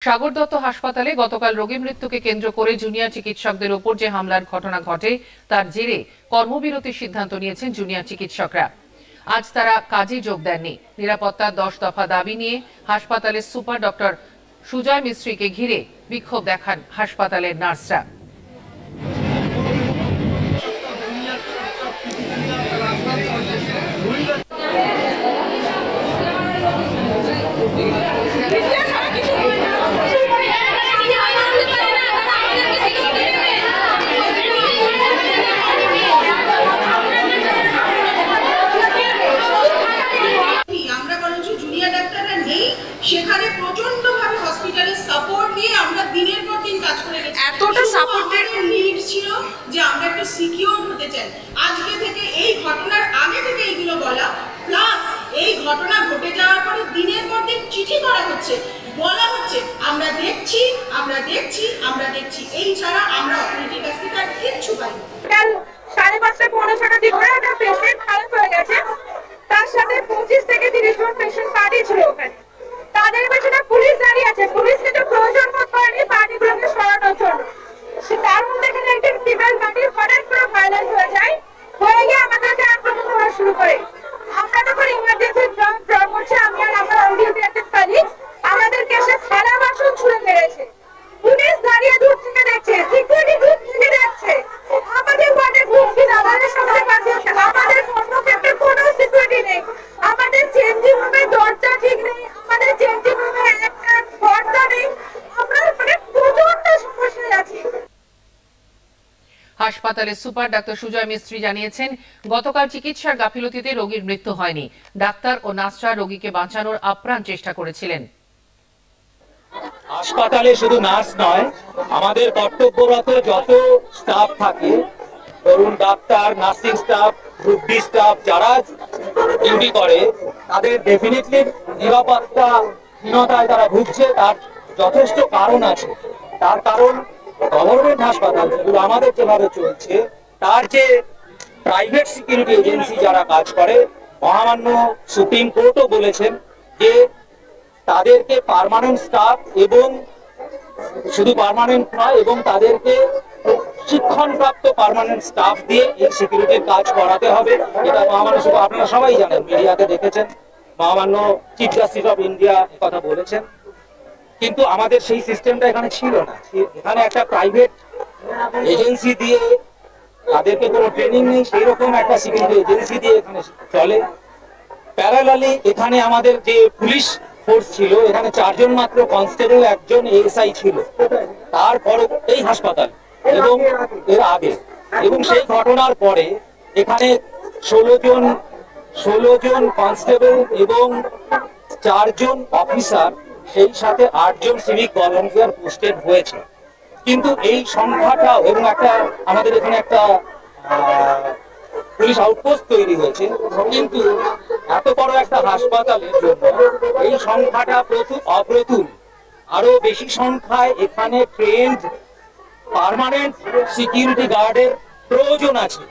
সাগর দত্ত হাসপাতালে গতকাল রোগী মৃত্যুকে কেন্দ্র করে জুনিয়র চিকিৎসকদের উপর যে হামলার ঘটনা ঘটে তার জেরে কর্মবিরতির সিদ্ধান্ত নিয়েছেন জুনিয়র চিকিৎসকরা। আজ তারা কাজে যোগ দেননি। নিরাপত্তার 10 দফা দাবি নিয়ে হাসপাতালের সুপার ডক্টর সুজয় মিস্ত্রিকে ঘিরে বিক্ষোভ দেখান হাসপাতালের নার্সরা। সেখানে প্রচন্ড ভাবে হসপিটালের সাপোর্ট নিয়ে আমরা দিনের পর দিন কাজ করে গেছি। এতটা সাপোর্টের নিড ছিল যে আমরা একটু সিকিউর হতে চাই। আজকে থেকে এই ঘটনার আগে থেকে এইগুলো বলা, প্লাস এই ঘটনা ঘটে যাওয়ার পরে দিনের পর দিন চিঠি করা হচ্ছে, বলা হচ্ছে আমরা দেখছি আমরা দেখছি আমরা দেখছি, এই ছাড়া আমরা অথরিটির কাছ থেকে আর কিচ্ছু পাইনি। কাল 5:30 পৌনে 6টার দিকে একটা পেশেন্ট খারাপ হয়ে গেছে, তার সাথে 25 থেকে 30 জন পেশেন্ট পার্টি ছিল ওখানে। তাদের পেছনে পুলিশ দাঁড়িয়ে আছে, পুলিশ কিন্তু প্রয়োজন বোধ করেনি পার্টিগুলোকে সরানোর জন্য। তার মধ্যে এখানে একজন ফিমেল পার্টি হঠাৎ করে ভায়োলেন্স হয়ে যায়, হয়ে গিয়ে আমাদেরকে আক্রমণ করা শুরু করে। আমরা তখন ইমার্জেন্সি ড্র করছে, আমি আর আমার অডিওতে একটা কালি আমাদেরকে এসে থালা বাসন ছুঁড়ে মেরেছে। পুলিশ দাঁড়িয়ে দূর থেকে দেখছে, সিকিউরিটি দূর থেকে দেখছে। আমাদের ওয়ার্ডে হুমকি আমাদের সামনে পাঠিয়েছে, আমাদের কর্মক্ষেত্রে কোনো সিকিউরিটি নেই, আমাদের চেঞ্জিং রুমে দরজা ঠিক নেই, আমাদের চেঞ্জিং রুমে একটা পর্দা নেই, আমরা মানে প্রচন্ড সমস্যায় আছি। হাসপাতালের সুপার ডাক্তার সুজয় মিস্ত্রি জানিয়েছেন, গতকাল চিকিৎসার গাফিলতিতে রোগীর মৃত্যু হয়নি। ডাক্তার ও নার্সরা রোগীকে বাঁচানোর আপ্রাণ চেষ্টা করেছিলেন। হাসপাতালে শুধু নার্স নয়, আমাদের কর্তব্যরত যত স্টাফ থাকে, ধরুন doctor, nursing staff, group D staff যারা ডিউটি করে, তাদের ডেফিনেটলি নিরাপত্তাহীনতায় তারা ভুগছে। তার যথেষ্ট কারণ আছে। তার কারণ গভর্নমেন্ট হাসপাতাল যেগুলো আমাদের যেভাবে চলছে, তার যে প্রাইভেট সিকিউরিটি এজেন্সি যারা কাজ করে, মহামান্য সুপ্রিম কোর্টও বলেছেন যে তাদেরকে পার্মানেন্ট স্টাফ এবং শুধু পার্মানেন্ট নয়, এবং তাদেরকে শিক্ষণপ্রাপ্ত পার্মানেন্ট স্টাফ দিয়ে এই সিকিউরিটির কাজ করাতে হবে। এটা মহামান্য আপনারা সবাই জানেন, মিডিয়াতে দেখেছেন, মহামান্য চিফ জাস্টিস অফ ইন্ডিয়া কথা বলেছেন। কিন্তু আমাদের সেই সিস্টেমটা এখানে ছিল না। এখানে একটা প্রাইভেট এজেন্সি দিয়ে, তাদেরকে কোনো ট্রেনিং নেই, সেই রকম একটা সিকিউরিটি এজেন্সি দিয়ে এখানে চলে। প্যারালালি এখানে আমাদের যে পুলিশ ফোর্স ছিল, এখানে 4 জন মাত্র কনস্টেবল, 1 জন এএসআই ছিল। তারপর এই হাসপাতাল এবং এর আগে এবং সেই ঘটনার পরে এখানে 16 জন কনস্টেবল এবং 4 জন অফিসার, সেই সাথে 8 জন সিভিক ভলান্টিয়ার পোস্টেড হয়েছে। কিন্তু এই সংখ্যাটাও, এবং একটা আমাদের এখানে একটা পুলিশ আউটপোস্ট তৈরি হয়েছে, কিন্তু এত বড় একটা হাসপাতালের জন্য এই সংখ্যাটা অপ্রতুল। আরো বেশি সংখ্যায় এখানে ট্রেন্ড পার্মানেন্ট সিকিউরিটি গার্ডের প্রয়োজন আছে।